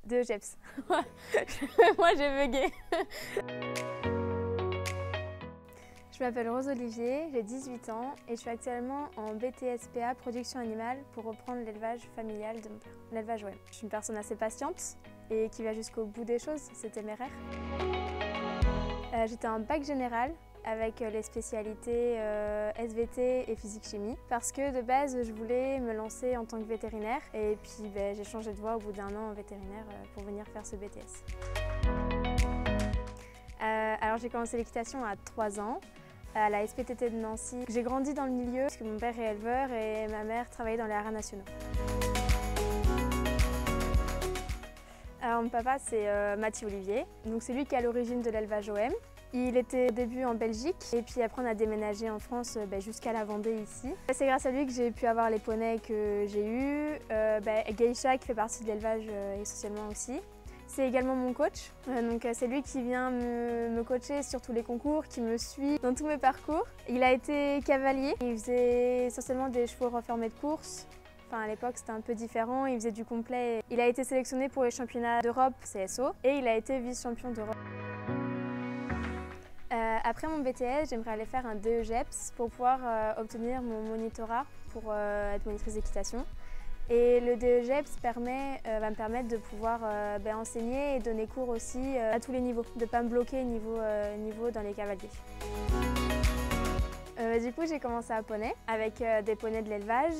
De GEPS. Moi j'ai bugué. Je m'appelle Rose Olivier, j'ai 18 ans et je suis actuellement en BTS-PA production animale pour reprendre l'élevage familial de mon père, l'élevage OM. Je suis une personne assez patiente et qui va jusqu'au bout des choses, c'est téméraire. J'étais en bac général avec les spécialités SVT et physique-chimie parce que de base je voulais me lancer en tant que vétérinaire et puis j'ai changé de voie au bout d'un an en vétérinaire pour venir faire ce BTS. Alors j'ai commencé l'équitation à 3 ans à la SPTT de Nancy. J'ai grandi dans le milieu parce que mon père est éleveur et ma mère travaillait dans les haras nationaux. Alors mon papa c'est Mathieu Olivier, donc c'est lui qui est à l'origine de l'élevage OM. Il était au début en Belgique et puis après on a déménagé en France jusqu'à la Vendée ici. C'est grâce à lui que j'ai pu avoir les poneys que j'ai eus, Geisha qui fait partie de l'élevage essentiellement aussi. C'est également mon coach, donc c'est lui qui vient me coacher sur tous les concours, qui me suit dans tous mes parcours. Il a été cavalier, il faisait essentiellement des chevaux reformés de course. Enfin, à l'époque, c'était un peu différent, il faisait du complet. Il a été sélectionné pour les championnats d'Europe CSO et il a été vice-champion d'Europe. Après mon BTS, j'aimerais aller faire un DE-GEPS pour pouvoir obtenir mon monitorat pour être monitrice d'équitation. Et le DE-GEPS va me permettre de pouvoir enseigner et donner cours aussi à tous les niveaux, de ne pas me bloquer niveau dans les cavaliers. Du coup, j'ai commencé à poney avec des poneys de l'élevage.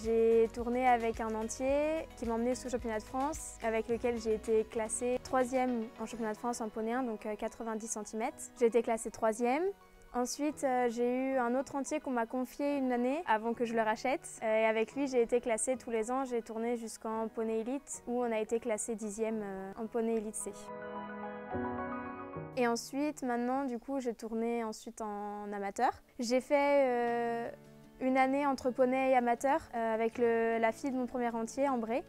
J'ai tourné avec un entier qui m'a emmené sous championnat de France, avec lequel j'ai été classée 3e en championnat de France en poney 1, donc 90 cm. J'ai été classée 3e. Ensuite, j'ai eu un autre entier qu'on m'a confié une année avant que je le rachète. Et avec lui, j'ai été classée tous les ans. J'ai tourné jusqu'en poney élite où on a été classé 10e en poney élite C. Et ensuite, maintenant, du coup, j'ai tourné ensuite en amateur. J'ai fait une année entre poney et amateur avec la fille de mon premier entier, Ambré,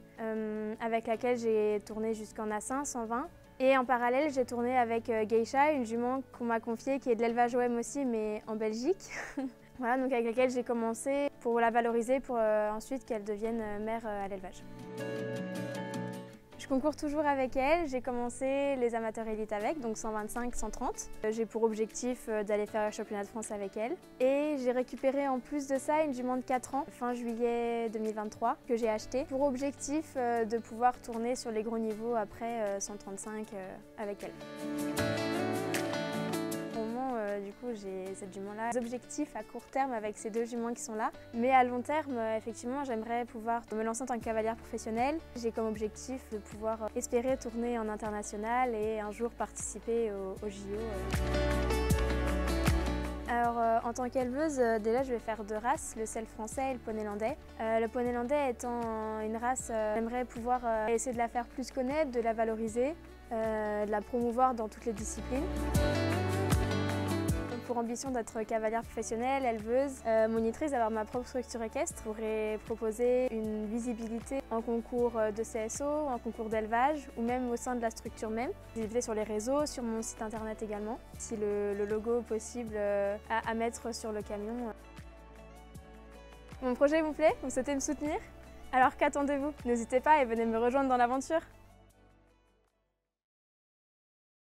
avec laquelle j'ai tourné jusqu'en A5, 120. Et en parallèle, j'ai tourné avec Geisha, une jument qu'on m'a confiée, qui est de l'élevage OM aussi, mais en Belgique. Voilà, donc avec laquelle j'ai commencé pour la valoriser, pour ensuite qu'elle devienne mère à l'élevage. Je concours toujours avec elle, j'ai commencé les amateurs élites avec, donc 125, 130. J'ai pour objectif d'aller faire le championnat de France avec elle. Et j'ai récupéré en plus de ça une jument de 4 ans, fin juillet 2023, que j'ai achetée, pour objectif de pouvoir tourner sur les gros niveaux après 135 avec elle. Du coup, j'ai cette jument-là. Des objectifs à court terme avec ces deux juments qui sont là. Mais à long terme, effectivement, j'aimerais pouvoir me lancer en tant que cavalière professionnelle. J'ai comme objectif de pouvoir espérer tourner en international et un jour participer au JO. Alors, en tant qu'éleveuse, déjà, je vais faire 2 races, le sel français et le poney landais. Le poney landais étant une race, j'aimerais pouvoir essayer de la faire plus connaître, de la valoriser, de la promouvoir dans toutes les disciplines. Pour ambition d'être cavalière professionnelle, éleveuse, monitrice, d'avoir ma propre structure équestre, je pourrais proposer une visibilité en concours de CSO, en concours d'élevage ou même au sein de la structure même. Visibilité sur les réseaux, sur mon site internet également, si le logo possible à mettre sur le camion. Mon projet vous plaît? Vous souhaitez me soutenir? Alors qu'attendez-vous? N'hésitez pas et venez me rejoindre dans l'aventure.